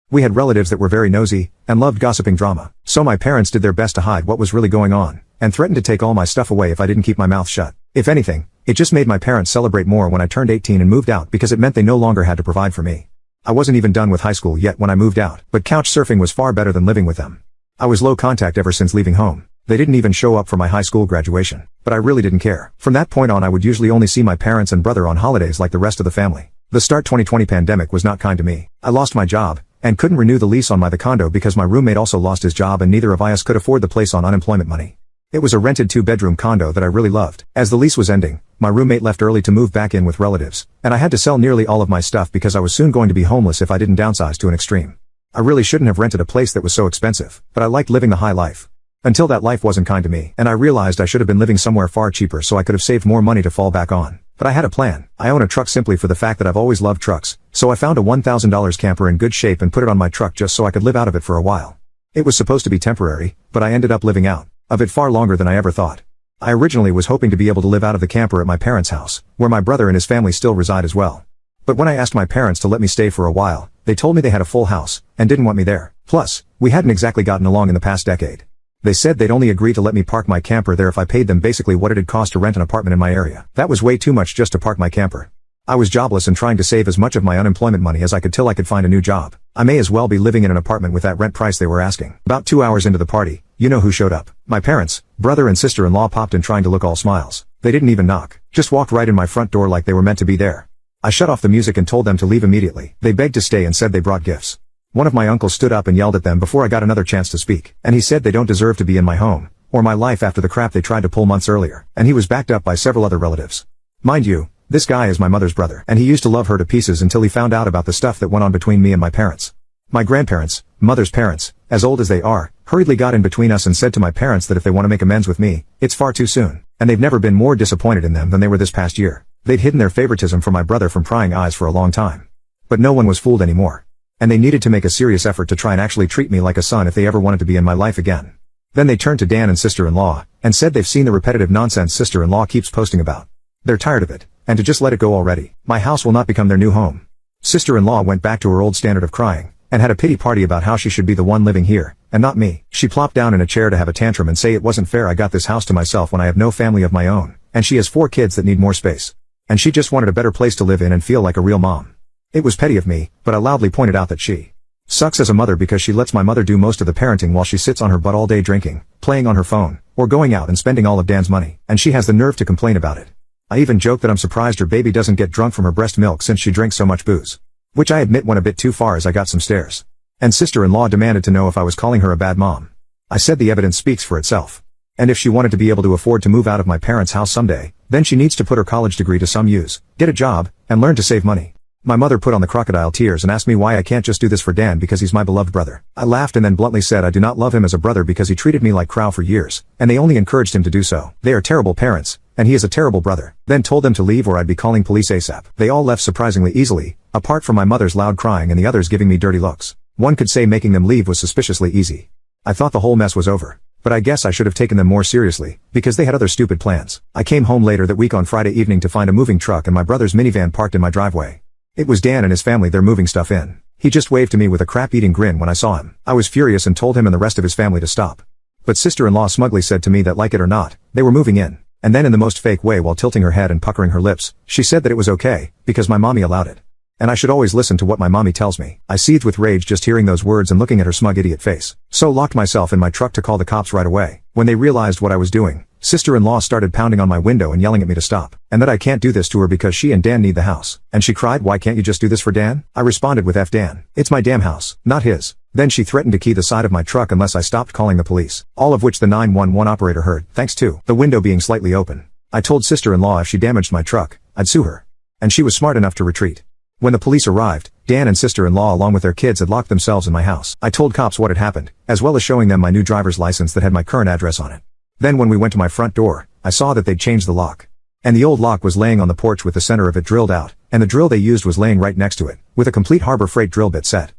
We had relatives that were very nosy, and loved gossiping drama. So my parents did their best to hide what was really going on, and threatened to take all my stuff away if I didn't keep my mouth shut. If anything, it just made my parents celebrate more when I turned 18 and moved out because it meant they no longer had to provide for me. I wasn't even done with high school yet when I moved out, but couch surfing was far better than living with them. I was low contact ever since leaving home. They didn't even show up for my high school graduation, but I really didn't care. From that point on I would usually only see my parents and brother on holidays like the rest of the family. The start 2020 pandemic was not kind to me. I lost my job, and couldn't renew the lease on the condo because my roommate also lost his job and neither of us could afford the place on unemployment money. It was a rented 2-bedroom condo that I really loved. As the lease was ending, my roommate left early to move back in with relatives, and I had to sell nearly all of my stuff because I was soon going to be homeless if I didn't downsize to an extreme. I really shouldn't have rented a place that was so expensive, but I liked living the high life. Until that life wasn't kind to me, and I realized I should have been living somewhere far cheaper so I could have saved more money to fall back on. But I had a plan. I own a truck simply for the fact that I've always loved trucks, so I found a $1,000 camper in good shape and put it on my truck just so I could live out of it for a while. It was supposed to be temporary, but I ended up living out of it far longer than I ever thought. I originally was hoping to be able to live out of the camper at my parents' house, where my brother and his family still reside as well. But when I asked my parents to let me stay for a while, they told me they had a full house, and didn't want me there. Plus, we hadn't exactly gotten along in the past decade. They said they'd only agree to let me park my camper there if I paid them basically what it'd cost to rent an apartment in my area. That was way too much just to park my camper. I was jobless and trying to save as much of my unemployment money as I could till I could find a new job. I may as well be living in an apartment with that rent price they were asking. About 2 hours into the party, you know who showed up. My parents, brother and sister-in-law popped in trying to look all smiles. They didn't even knock. Just walked right in my front door like they were meant to be there. I shut off the music and told them to leave immediately. They begged to stay and said they brought gifts. One of my uncles stood up and yelled at them before I got another chance to speak. And he said they don't deserve to be in my home, or my life after the crap they tried to pull months earlier. And he was backed up by several other relatives. Mind you, this guy is my mother's brother, and he used to love her to pieces until he found out about the stuff that went on between me and my parents. My grandparents, mother's parents, as old as they are, hurriedly got in between us and said to my parents that if they want to make amends with me, it's far too soon. And they've never been more disappointed in them than they were this past year. They'd hidden their favoritism for my brother from prying eyes for a long time. But no one was fooled anymore. And they needed to make a serious effort to try and actually treat me like a son if they ever wanted to be in my life again. Then they turned to Dan and sister-in-law, and said they've seen the repetitive nonsense sister-in-law keeps posting about. They're tired of it, and to just let it go already. My house will not become their new home. Sister-in-law went back to her old standard of crying, and had a pity party about how she should be the one living here, and not me. She plopped down in a chair to have a tantrum and say it wasn't fair I got this house to myself when I have no family of my own, and she has 4 kids that need more space. And she just wanted a better place to live in and feel like a real mom. It was petty of me, but I loudly pointed out that she sucks as a mother because she lets my mother do most of the parenting while she sits on her butt all day drinking, playing on her phone, or going out and spending all of Dan's money, and she has the nerve to complain about it. I even joked that I'm surprised her baby doesn't get drunk from her breast milk since she drinks so much booze. Which I admit went a bit too far as I got some stares. And sister-in-law demanded to know if I was calling her a bad mom. I said the evidence speaks for itself. And if she wanted to be able to afford to move out of my parents' house someday, then she needs to put her college degree to some use, get a job, and learn to save money. My mother put on the crocodile tears and asked me why I can't just do this for Dan because he's my beloved brother. I laughed and then bluntly said I do not love him as a brother because he treated me like crow for years, and they only encouraged him to do so. They are terrible parents, and he is a terrible brother. Then told them to leave or I'd be calling police ASAP. They all left surprisingly easily, apart from my mother's loud crying and the others giving me dirty looks. One could say making them leave was suspiciously easy. I thought the whole mess was over. But I guess I should have taken them more seriously, because they had other stupid plans. I came home later that week on Friday evening to find a moving truck and my brother's minivan parked in my driveway. It was Dan and his family they're moving stuff in. He just waved to me with a crap-eating grin when I saw him. I was furious and told him and the rest of his family to stop. But sister-in-law smugly said to me that like it or not, they were moving in. And then in the most fake way while tilting her head and puckering her lips, she said that it was okay, because my mommy allowed it. And I should always listen to what my mommy tells me. I seethed with rage just hearing those words and looking at her smug idiot face. So locked myself in my truck to call the cops right away. When they realized what I was doing, sister-in-law started pounding on my window and yelling at me to stop. And that I can't do this to her because she and Dan need the house. And she cried, "Why can't you just do this for Dan?" I responded with, "F Dan. It's my damn house, not his." Then she threatened to key the side of my truck unless I stopped calling the police. All of which the 911 operator heard, thanks to the window being slightly open. I told sister-in-law if she damaged my truck, I'd sue her. And she was smart enough to retreat. When the police arrived, Dan and sister-in-law along with their kids had locked themselves in my house. I told cops what had happened, as well as showing them my new driver's license that had my current address on it. Then when we went to my front door, I saw that they'd changed the lock. And the old lock was laying on the porch with the center of it drilled out, and the drill they used was laying right next to it, with a complete Harbor Freight drill bit set.